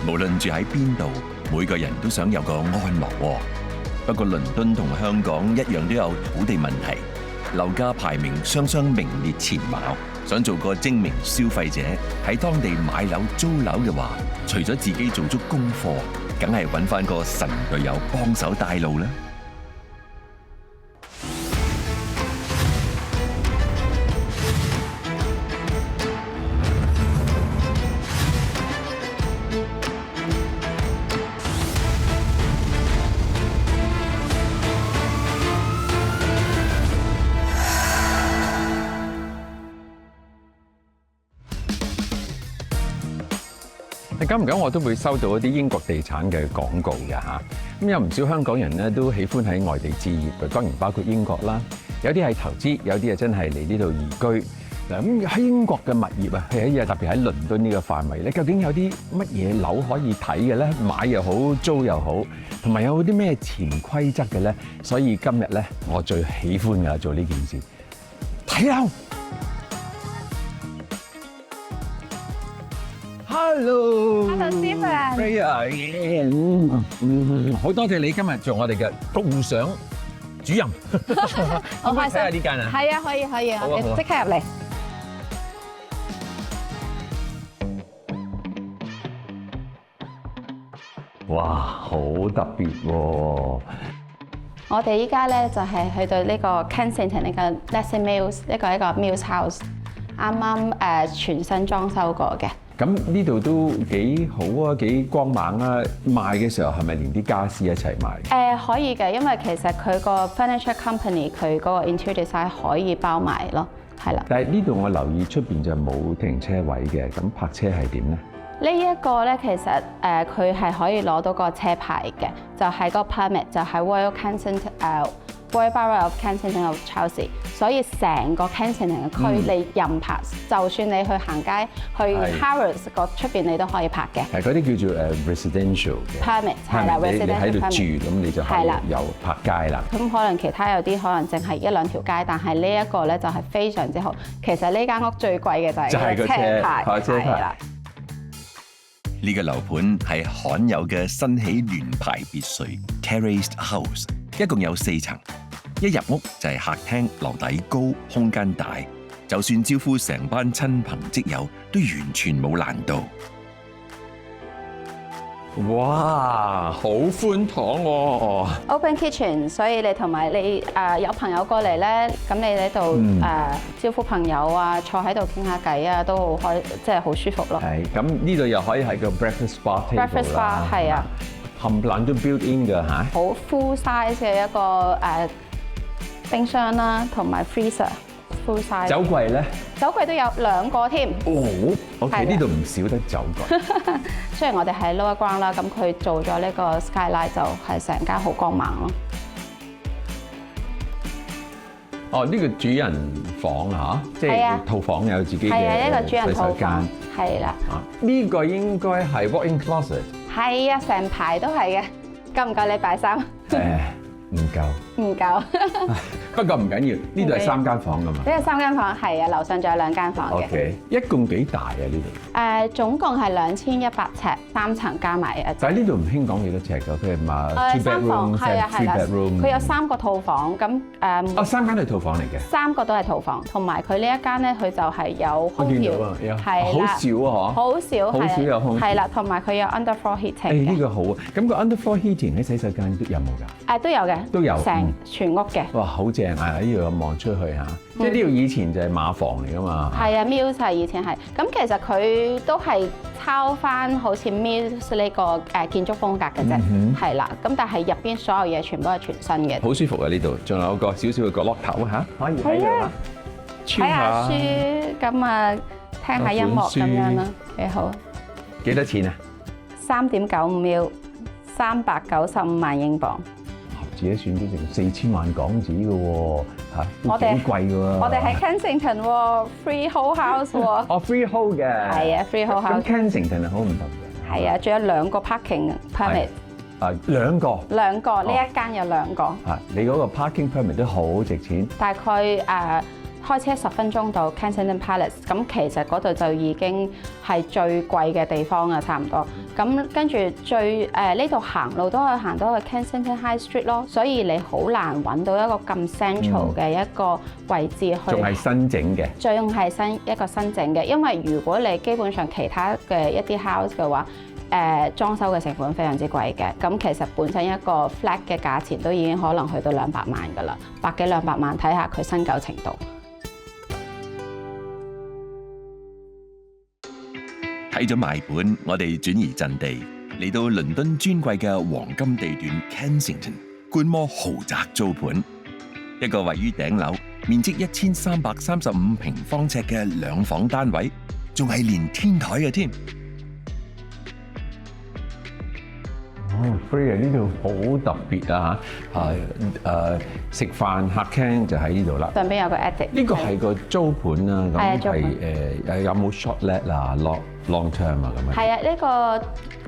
無論住喺邊度，每個人都想有個安樂窩。不過倫敦同香港一樣都有土地問題，樓價排名雙雙名列前茅。想做個精明消費者，喺當地買樓租樓嘅話，除咗自己做足功課，梗係揾返個神隊友幫手帶路啦。久唔久我都會收到一啲英國地產嘅廣告嘅嚇，咁有唔少香港人咧都喜歡喺外地置業嘅，當然包括英國啦。有啲係投資，有啲啊真係嚟呢度移居。嗱，咁喺英國嘅物業啊，特別喺倫敦呢個範圍咧，究竟有啲乜嘢樓可以睇嘅咧？買又好，租又好，同埋有啲咩潛規則嘅咧？所以今日咧，我最喜歡嘅做呢件事，睇樓。Hello，Stephen，好多謝你今日做我哋嘅導賞主任。好開心。睇下呢間啊？係啊，可以，你即刻入嚟。哇，好特別喎！我哋依家咧就係去到呢個 Kensington 呢個 Leslie Mills，一個 Mills House， 啱啱全新裝修過嘅。咁呢度都幾好啊，幾光猛啊！賣嘅時候係咪連啲家私一齊賣？可以嘅，因為其實佢個 furniture company 佢嗰個 interior design 可以包埋咯，係啦。但係呢度我留意出邊就冇停車位嘅，咁泊車係點咧？呢一個咧其實佢係可以攞到個車牌嘅，就係個 permit 就係 Royal Borough of Kensington of Chelsea， 所以成個 Kensington 嘅區你任泊，就算你去行街去 Harrods 個出邊你都可以泊嘅。係嗰啲叫做residential 嘅 permit， 係啦 ，residential 你喺度住，咁你就係有泊街啦。咁可能其他有啲可能淨係一兩條街，但係呢一個咧就係非常之好。其實呢間屋最貴嘅就係個車牌，係啦。呢個樓盤係罕有嘅新起聯排別墅 Terraced House， 一共有4層。一入屋就係客廳，樓底高，空間大，就算招呼成班親朋戚友都完全冇難度。哇，好寬敞喎 ！Open kitchen， 所以你同埋你有朋友過嚟咧，咁你喺度招呼朋友啊，坐喺度傾下偈啊，都好開，即係好舒服咯。係，咁呢度又可以係個 breakfast bar table 啦。breakfast bar 係啊，冚唪唥都 built in 㗎嚇。好 full size 嘅一個冰箱啦，同埋 freezer full size。酒櫃咧？酒櫃都有2個添。哦，OK，呢度唔少得酒櫃。雖然我哋喺 lower ground 啦，咁佢做咗呢個 skylight 就係成間好光猛咯。哦，呢個主人房嚇，即係套房有自己嘅一個主人套房，係啦。呢個應該係 walk-in closet。係啊，成排都係嘅。夠唔夠你擺衫？唔夠。唔夠。不過唔緊要，呢度係3間房㗎嘛。呢個3間房係啊，樓上仲有2間房嘅。OK， 一共幾大啊呢度？總共係2100尺，3層加埋啊。但係呢度唔興講幾多尺㗎，佢係話 2 bedroom、3 bedroom。佢有3個套房，咁3間都係套房嚟嘅。3個都係套房，同埋佢呢一間咧，佢就係有空調，係好少啊好少，好少有空調。係啦，同埋佢有 underfloor heating。呢個好啊！咁個 underfloor heating 喺洗手間都有冇㗎？都有嘅，都有成全屋嘅。哇，好正啊！呢度望出去嚇，即係呢度以前就係馬房嚟㗎嘛。係啊 ，Mills 係以前係。咁其實佢都係抄翻好似 Mills 呢個建築風格嘅啫，係啦。咁但係入邊所有嘢全部係全新嘅。好舒服啊！呢度仲有個少少嘅角落頭嚇，可以喺度啦，睇下書，咁啊聽下音樂咁樣啦，幾好。幾多錢啊？3.95 mil， 395萬英鎊。自己算都成4000萬港紙嘅喎，都幾貴嘅喎。我哋喺 Kensington 喎 ，freehold house 喎。哦 freehold 嘅。係啊 freehold house。咁 Kensington 係好唔同嘅。係啊，仲有2個 parking permit。2個。2個，呢一間有2個。你嗰個 parking permit 都好值錢。大概開車10分鐘到 Kensington Palace， 咁其實嗰度就已經係最貴嘅地方啊，差唔多。咁跟住呢度行路都可以行到去 Kensington High Street 咯，所以你好難揾到一個咁 central 嘅一個位置去。仲係新整嘅，仲係一個新整嘅，因為如果你基本上其他嘅一啲 house 嘅話，裝修嘅成本非常之貴嘅，咁其實本身一個 flat 嘅價錢都已經可能去到200萬㗎啦，100幾200萬，睇下佢新舊程度。睇咗賣盤，我哋轉移陣地，嚟到倫敦尊貴嘅黃金地段 Kensington 觀摩豪宅租盤，一個位於頂樓、面積1335平方尺嘅2房單位，仲係連天台嘅添。Freya 呢度好特別啊嚇！食飯客廳就喺呢度啦。上邊有個 attic。呢個係個租盤啦，咁係有冇 short let 啊、long term 啊咁樣？係啊，呢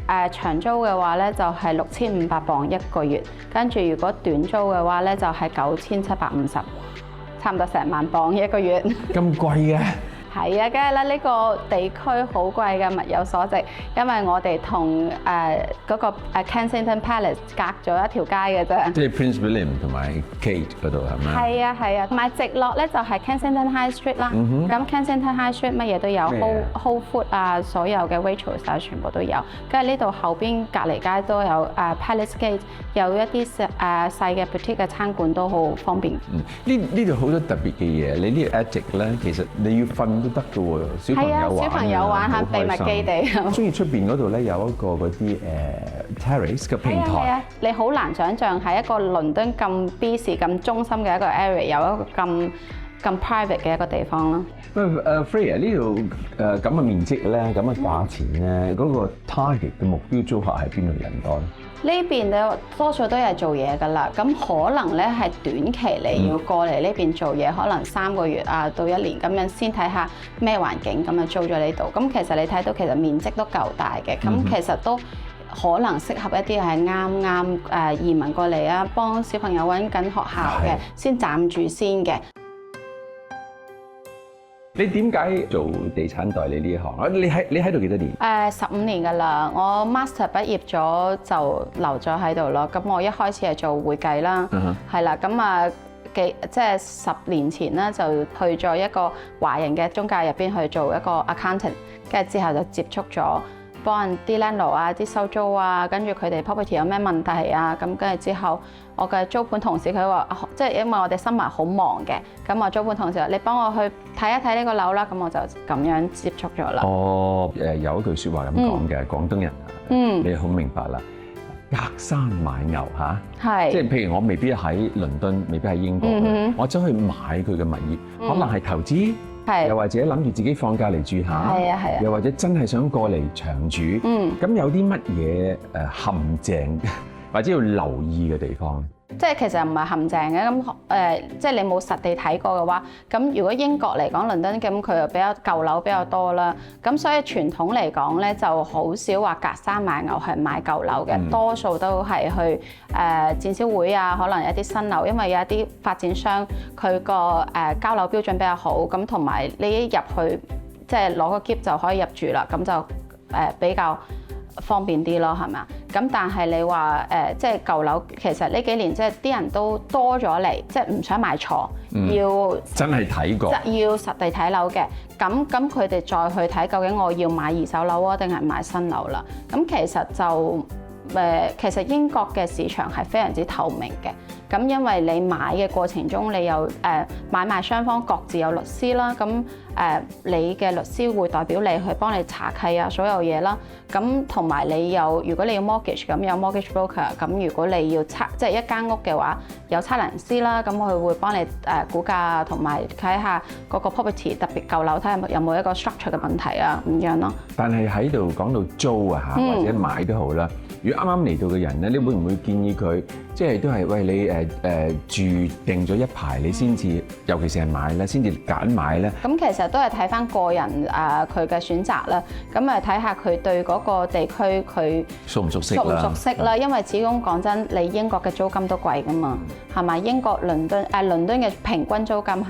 個長租嘅話咧就係6500磅一個月，跟住如果短租嘅話咧就係9750，差唔多成萬磅一個月。咁貴嘅？係啊，梗係啦！呢個地區好貴嘅，物有所值，因為我哋同嗰個Kensington Palace 隔咗一條街嘅啫。即係 Prince William 同埋 Kate 嗰度係咪？係啊係啊，同埋直落咧就係 Kensington High Street 啦。咁 Kensington High Street 乜嘢都有 ，Whole Foods 啊，所有嘅 Waitrose 啊，全部都有。跟住呢度後邊隔離街都有Palace Gate， 有一啲細嘅 boutique 嘅餐館都好方便。呢度好多特別嘅嘢，你呢個 attic 咧，其實你要瞓都得㗎喎，小朋友玩下秘密基地。中意出邊嗰度咧有一個嗰啲terrace 嘅平台。係啊，你好難想像喺一個倫敦咁 busy 咁中心嘅一個 area 有一個咁 private 嘅一個地方咯。Freya 呢度咁嘅面積咧，咁嘅價錢咧，嗰個 target 嘅目標租客係邊度人多咧？呢邊咧多數都係做嘢㗎啦，咁可能咧係短期你要過嚟呢邊做嘢，可能3個月啊到1年咁樣先睇下咩環境，咁就租咗呢度。咁其實你睇到其實面積都夠大嘅，咁其實都可能適合一啲係啱移民過嚟啊，幫小朋友揾緊學校嘅，先暫住先嘅。你點解做地產代理呢一行啊？你喺度幾多年？15年㗎啦，我 master 畢業咗就留咗喺度咯。咁我一開始係做會計啦，係啦。咁即係10年前咧就去咗一個華人嘅中介入邊去做一個 accountant， 跟住之後就接觸咗幫人啲 landlord 啊、啲收租啊，跟住佢哋 property 有咩問題啊，咁跟住之後。我嘅租盤同事佢話，即係因為我哋新聞好忙嘅，咁我租盤同事話：你幫我去睇一睇呢個樓啦，咁我就咁樣接觸咗啦。有一句説話咁講嘅，廣東人你好明白啦，隔山買牛嚇，係即係譬如我未必喺倫敦，未必喺英國，我走去買佢嘅物業，可能係投資，又或者諗住自己放假嚟住下，又或者真係想過嚟長住，咁有啲乜嘢陷阱？或者要留意嘅地方，即係其實唔係陷阱嘅，咁即係你冇實地睇過嘅話，咁如果英國嚟講倫敦咁佢又比較舊樓比較多啦，咁所以傳統嚟講咧就好少話隔山買牛係買舊樓嘅，多數都係去展銷會啊，可能有啲新樓，因為有一啲發展商佢個交樓標準比較好，咁同埋你一入去即係攞個喼就可以入住啦，咁就比較方便啲咯，係咪啊？咁但係你話即係舊樓，其實呢幾年即係啲人都多咗嚟，即係唔想買錯，要真係睇過，要實地睇樓嘅。咁佢哋再去睇究竟我要買二手樓啊，定係買新樓啦？咁其實就其實英國嘅市場係非常之透明嘅。咁因為你買嘅過程中，你有買賣雙方各自有律師啦，咁你嘅律師會代表你去幫你查契啊，所有嘢啦。咁同埋你有，如果你要 mortgage 咁有 mortgage broker， 咁如果你要即係一間屋嘅話，有測量師啦，咁佢會幫你估價啊，同埋睇下嗰個 property 特別舊樓睇下有冇一個 structure 嘅問題啊咁樣咯。但係喺度講到租啊嚇，或者買都好啦。如果啱啱嚟到嘅人咧，你會唔會建議佢即係都係喂你係住定咗一排，你先至，尤其是係買咧，先至揀買咧？咁其實都係睇翻個人佢嘅選擇啦。咁睇下佢對嗰個地區佢熟唔熟悉啦？因為始終講真，你英國嘅租金都貴噶嘛，係咪？英國倫敦嘅平均租金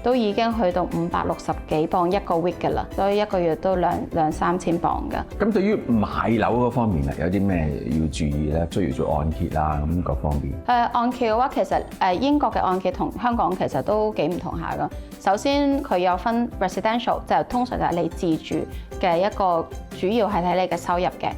都已經去到560幾磅一個 week 㗎啦，所以一個月都兩三千磅㗎。咁對於買樓嗰方面有啲咩要注意咧？需要做按揭啦，咁各方面。按揭嘅話，其實英國嘅按揭同香港其實都幾唔同下㗎。首先佢有分 residential，就通常就係你自住嘅一個，主要係睇你嘅收入嘅。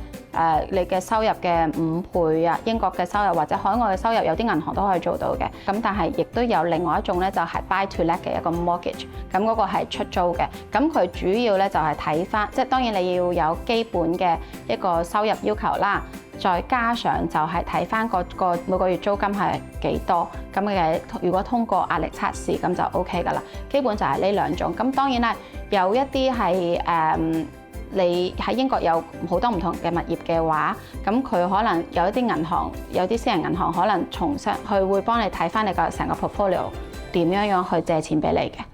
你嘅收入嘅5倍啊，英國嘅收入或者海外嘅收入，有啲銀行都可以做到嘅。咁但係亦都有另外一種咧，就係 buy to let 嘅一個 mortgage。咁嗰個係出租嘅。咁佢主要咧就係睇翻，即係當然你要有基本嘅一個收入要求啦，再加上就係睇翻個每個月租金係幾多。咁嘅如果通過壓力測試，咁就 OK 㗎啦。基本就係呢兩種。咁當然啦，有一啲係你喺英國有好多唔同嘅物業嘅話，咁佢可能有一啲銀行，有啲私人銀行可能重新佢會幫你睇翻你個成個 portfolio 點樣去借錢俾你嘅。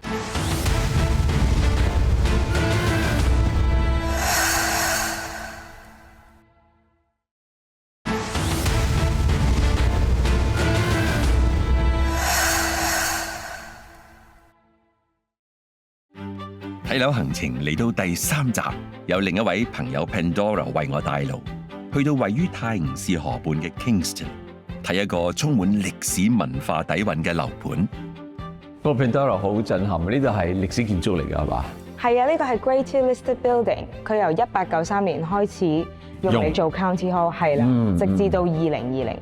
睇樓行程嚟到第3集，有另一位朋友 Pandora 為我帶路，去到位於泰晤士河畔嘅 Kingston， 睇一個充滿歷史文化底蘊嘅樓盤。個 Pandora 好震撼，呢度係歷史建築嚟㗎係嘛？係啊，呢個係 Grade II listed building， 佢由1893年開始用嚟做 County Hall， 係啦，直至到2020年。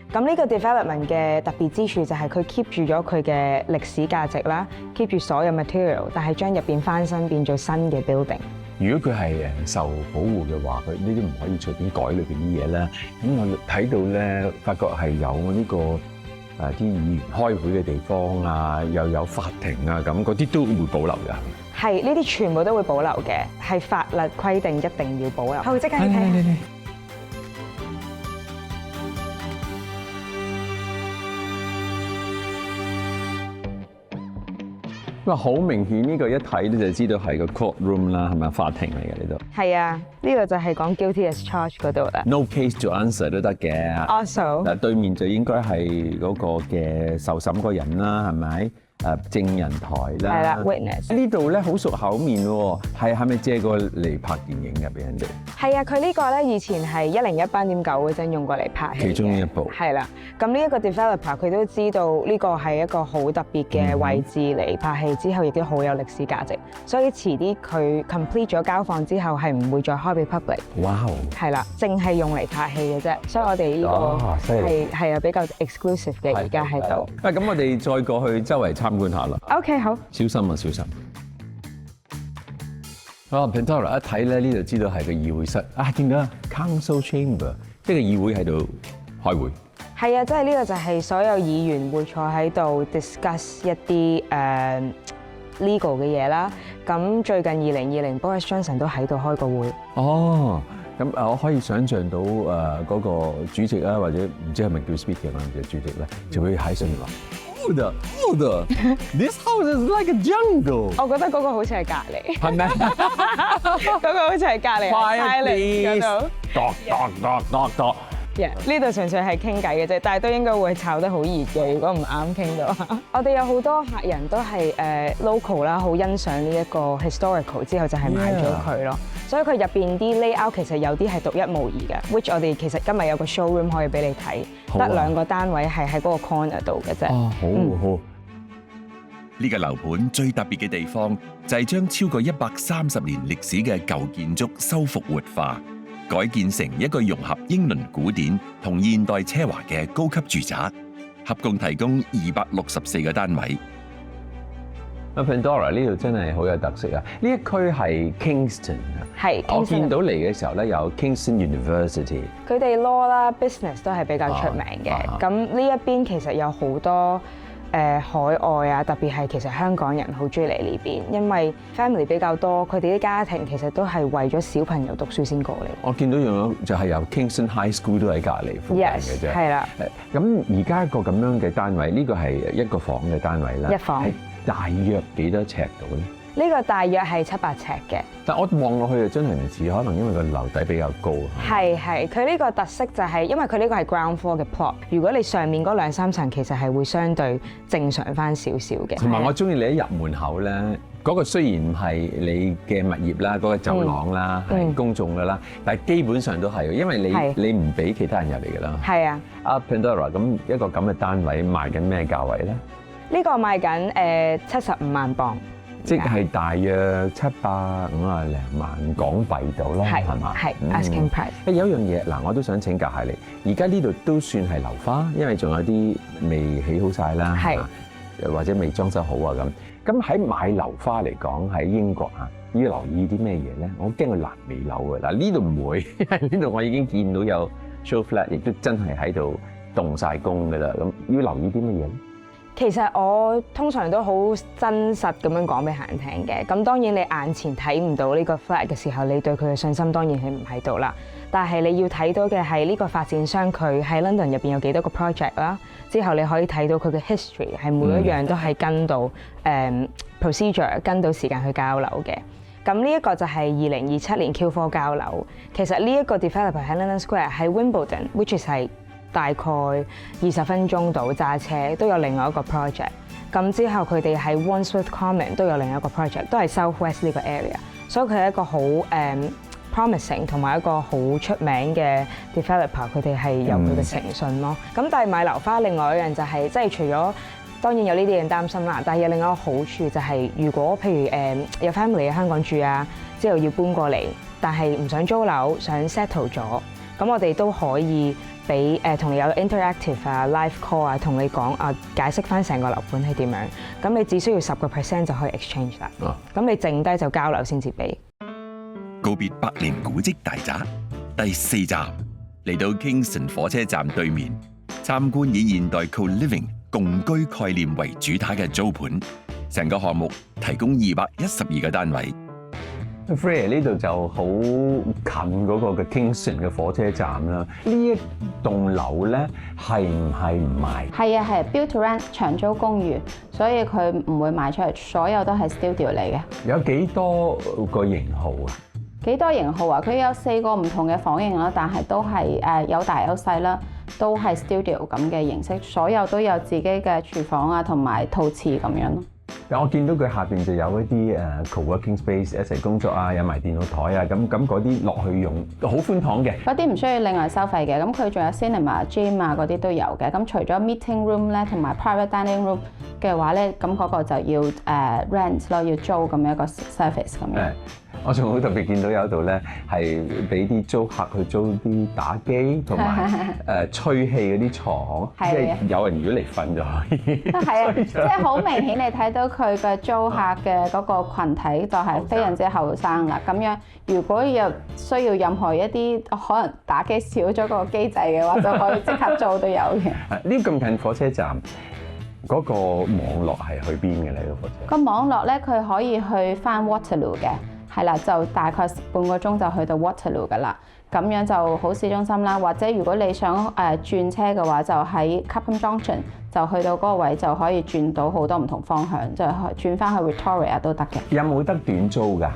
咁呢個 development 嘅特別之處就係佢 keep 住咗佢嘅歷史價值啦 ，keep 住所有 material， 但係將入邊翻新變做新嘅 building。如果佢係受保護嘅話，佢呢啲唔可以隨便改裏邊啲嘢啦。咁我睇到咧，發覺係有呢個啲議員開會嘅地方啊，又有法庭啊，咁嗰啲都會保留㗎。係，呢啲全部都會保留嘅，係法律規定一定要保留。好，即刻去睇下。哇！好明顯呢個一睇咧就知道係個 court room 啦，係咪法庭嚟嘅呢度？係啊，呢個就係講 guilty as charged 嗰度啦。No case to answer 都得嘅。Also，嗱對面就應該係嗰個嘅受審嗰人啦，係咪？證人台啦。係啦 ，witness。呢度咧好熟口面喎，係咪借過嚟拍電影嘅俾人哋？係啊，佢呢個咧以前係101班點9嗰陣用過嚟拍戲嘅。其中一部。係啦，咁呢一個 developer 佢都知道呢個係一個好特別嘅位置嚟拍戲，之後亦都好有歷史價值，所以遲啲佢 complete 咗交放之後係唔會再開俾 public。哇！係啦，淨係用嚟拍戲嘅啫，所以我哋呢個係啊比較 exclusive 嘅而家喺度。咁我哋再過去周圍參觀下啦。OK， 好。小心啊，小心。Pandora 一睇咧，呢度知道係個議會室啊，見到 Council Chamber， 即係議會喺度開會。係啊，即係呢個就係所有議員會坐喺度 discuss 一啲legal 嘅嘢啦。咁最近2020 Boris Johnson 都喺度開個會。哦，咁我可以想像到嗰個主席啊，或者唔知係咪叫 Speaker 嘅主席咧，就會喺上面話。Order! This house is like a jungle。我覺得嗰個好似係隔離，係咩？嗰個好似係隔離 Silence 嗰度。呢度純粹係傾偈嘅啫，但係都應該會炒得好熱嘅。如果唔啱傾到，我哋有好多客人都係local 啦，好欣賞呢一個 historical 之後就係買咗佢咯。所以佢入邊啲 layout 其實有啲係獨一無二嘅 ，which 我哋其實今日有個 showroom 可以俾你睇，得2個單位係喺嗰個 corner 度嘅啫。哦，好。呢個樓盤最特別嘅地方就係將超過130年歷史嘅舊建築修復活化，改建成一個融合英倫古典同現代奢華嘅高級住宅，合共提供264個單位。Pandora 呢度真係好有特色啊！呢一區係 Kingston 啊，係。我見到嚟嘅時候咧，有 Kingston University。佢哋 law 啦、business 都係比較出名嘅。咁呢一邊其實有好多海外啊，特別係其實香港人好中意嚟呢邊，因為 family 比較多，佢哋啲家庭其實都係為咗小朋友讀書先過嚟。我見到樣就係由 Kingston High School 都喺隔離附近嘅啫。係啦。咁而家個咁樣嘅單位，呢個係一個房嘅單位啦。一房。係大約幾多尺度咧？呢個大約係700尺嘅。但我望落去就真係唔似，可能因為個樓底比較高。係，佢呢個特色就係因為佢呢個係 ground floor 嘅 plot。如果你上面嗰2-3層其實係會相對正常翻少少嘅。同埋我中意你一入門口咧，嗰個雖然唔係你嘅物業啦，嗰個走廊啦係公眾㗎啦，但係基本上都係，因為你唔俾其他人入嚟㗎啦。係啊。阿 Pandora 咁一個咁嘅單位賣緊咩價位咧？呢個賣緊75萬磅。即係大約750零萬港幣到啦，係嘛？係 asking price。有一樣嘢嗱，我都想請教下你。而家呢度都算係樓花，因為仲有啲未起好晒啦，係或者未裝修好啊咁。咁喺買樓花嚟講，喺英國啊，要留意啲咩嘢咧？我驚佢爛尾樓嘅嗱，呢度唔會，因為呢度我已經見到有 show flat，亦都真係喺度動晒工㗎啦。咁要留意啲乜嘢咧？其實我通常都好真實咁樣講俾客人聽嘅，咁當然你眼前睇唔到呢個 flat 嘅時候，你對佢嘅信心當然係唔喺度啦。但係你要睇到嘅係呢個發展商佢喺 London 入邊有幾多個 project 啦，之後你可以睇到佢嘅 history 係每一樣都係跟到procedure 跟到時間去交樓嘅。咁呢一個就係2027年 Q4 交樓。其實呢一個 developer 喺 London Square 喺 Wimbledon，which is 係大概20分鐘到揸車，都有另外一個 project。咁之後佢哋喺 Wandsworth Common 都有另一個 project， 都係 South West 呢個 area。所以佢係一個好promising 同埋一個好出名嘅 developer， 佢哋係有佢嘅誠信咯。咁但係買樓花另外一樣就係，即係除咗當然有呢啲人擔心啦，但係有另外一個好處就係，如果譬如有 family 喺香港住啊，之後要搬過嚟，但係唔想租樓，想 settle 咗，咁我哋都可以俾同你有 interactive 啊 live call 啊，同你講啊解釋翻成個樓盤係點樣。咁你只需要10% 就可以 exchange 啦。咁你剩低就交樓先至俾。告別百年古蹟大宅，第4站嚟到 Kingston 火車站對面，參觀以現代 co-living 共居概念為主打嘅租盤，成個項目提供212個單位。Freya 呢度就好近嗰個嘅 Kingston 嘅火車站啦。呢一棟樓咧係唔係唔賣？係啊，係 build to rent 長租公寓，所以佢唔會賣出去，所有都係 studio 嚟嘅。有幾多個型號啊？幾多型號啊？佢有4個唔同嘅房型啦，但係都係有大有細啦，都係 studio 咁嘅形式，所有都有自己嘅廚房啊，同埋套廁咁樣咯。但我見到佢下邊就有一啲co-working space 一齊工作啊，有埋電腦台啊，咁嗰啲落去用好寬敞嘅。嗰啲唔需要另外收費嘅，咁佢仲有 cinema、gym 啊嗰啲都有嘅。咁除咗 meeting room 咧，同埋 private dining room 嘅話咧，咁嗰個就要rent 咯，要租咁樣一個 service 咁樣。我仲好特別見到有度咧，係俾啲租客去租啲打機同埋吹氣嗰啲床，即係有人如果嚟瞓就可以。係啊，即係好明顯你睇到佢嘅租客嘅嗰個羣體就係非常之後生啦。咁樣如果有需要任何一啲可能打機少咗個機制嘅話，就可以即刻租都有嘅。呢咁近火車站。嗰個網絡係去邊嘅咧？個火車個網絡咧，佢可以去翻 Waterloo 嘅，係啦，就大概半個鐘就去到 Waterloo 噶啦。咁樣就好市中心啦。或者如果你想轉車嘅話，就喺 Clapham Junction 就去到嗰個位就可以轉到好多唔同方向，就轉翻去 Victoria 都得嘅。有冇得短租㗎？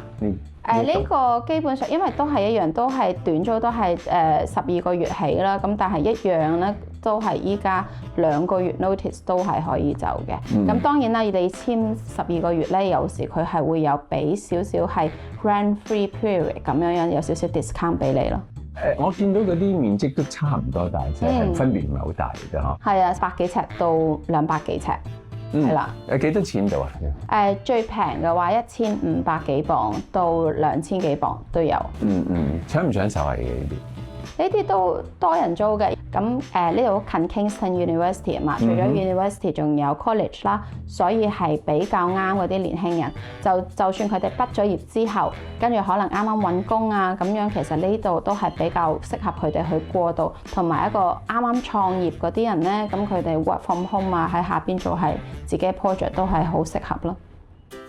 呢個基本上因為都係一樣，都係短租，都係12個月起啦。咁但係一樣咧，都係依家2個月 notice 都係可以走嘅。咁當然啦，你簽12個月咧，有時佢係會有俾少少係 rent free period 咁樣有少少 discount 俾你咯。我見到嗰啲面積都差唔多大，即係分別唔係好大嘅啫。係啊，100幾尺到200幾尺。係啦，幾多錢度啊？最平嘅話1500幾磅到2000幾磅都有。搶唔搶手係呢啲？呢啲都多人租嘅。咁呢度近 Kingston University 啊嘛，除咗 University 仲有 college 啦，所以係比較啱嗰啲年輕人。就算佢哋畢咗業之後，跟住可能啱啱揾工啊咁樣，其實呢度都係比較適合佢哋去過渡，同埋一個啱啱創業嗰啲人咧，咁佢哋 work from home 啊，喺下邊做係自己 project 都係好適合咯。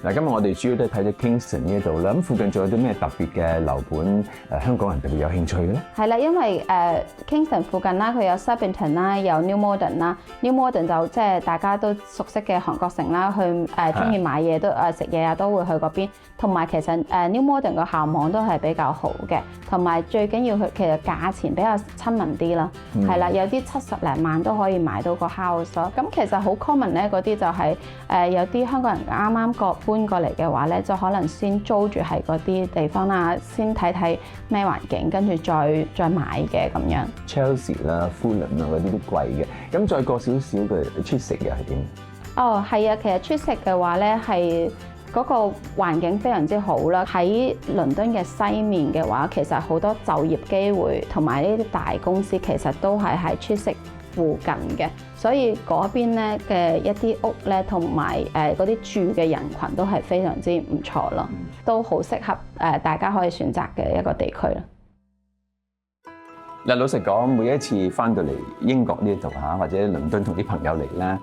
嗱，今日我哋主要都係睇咗 Kingston 呢度啦。咁附近仲有啲咩特別嘅樓盤香港人特別有興趣嘅咧？係啦，因為Kingston 附近啦，佢有 Surbiton 啦，有 New Malden 啦。New Malden 就即係大家都熟悉嘅韓國城啦，去中意買嘢都食嘢啊，都會去嗰邊。同埋其實New Malden 個校網都係比較好嘅，同埋最緊要佢其實價錢比較親民啲啦。係啦，有啲70零萬都可以買到個 house。咁其實好 common 咧，嗰啲就係有啲香港人啱啱搬過嚟嘅話咧，就可能先租住喺嗰啲地方啦，先睇睇咩環境，跟住再買嘅咁樣。Chelsea 啦、Fulham 啊嗰啲都貴嘅，咁再過少少嘅出食又係點？哦，係啊，其實出食嘅話咧係嗰個環境非常之好啦。喺倫敦嘅西面嘅話，其實好多就業機會同埋呢啲大公司其實都係喺出食附近嘅，所以嗰邊咧嘅一啲屋咧，同埋嗰啲住嘅人群都係非常之唔錯咯，都好適合大家可以選擇嘅一個地區啦。嗱，老實講，每一次翻到嚟英國呢度嚇，或者倫敦同啲朋友嚟咧，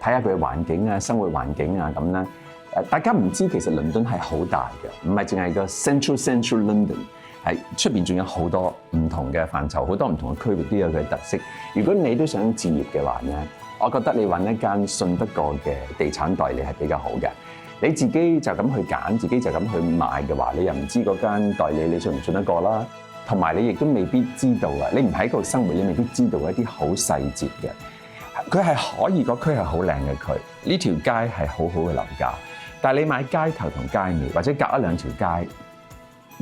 睇下佢嘅環境啊、生活環境啊咁啦。大家唔知其實倫敦係好大嘅，唔係淨係個 Central London。係出邊仲有好多唔同嘅範疇，好多唔同嘅區域都有佢嘅特色。如果你都想置業嘅話咧，我覺得你揾一間信得過嘅地產代理係比較好嘅。你自己就咁去揀，自己就咁去買嘅話，你又唔知嗰間代理你信唔信得過啦。同埋你亦都未必知道啊，你唔喺嗰度生活，你未必知道一啲好細節嘅。佢係可以個區係好靚嘅區，呢條街係好好嘅樓價，但係你買街頭同街尾或者隔一兩條街。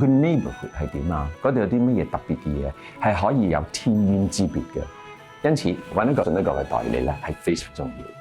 個 neighborhood 係點啊？嗰度有啲乜嘢特別嘅嘢係可以有天淵之別嘅，因此揾一個信得過嘅代理咧係非常重要。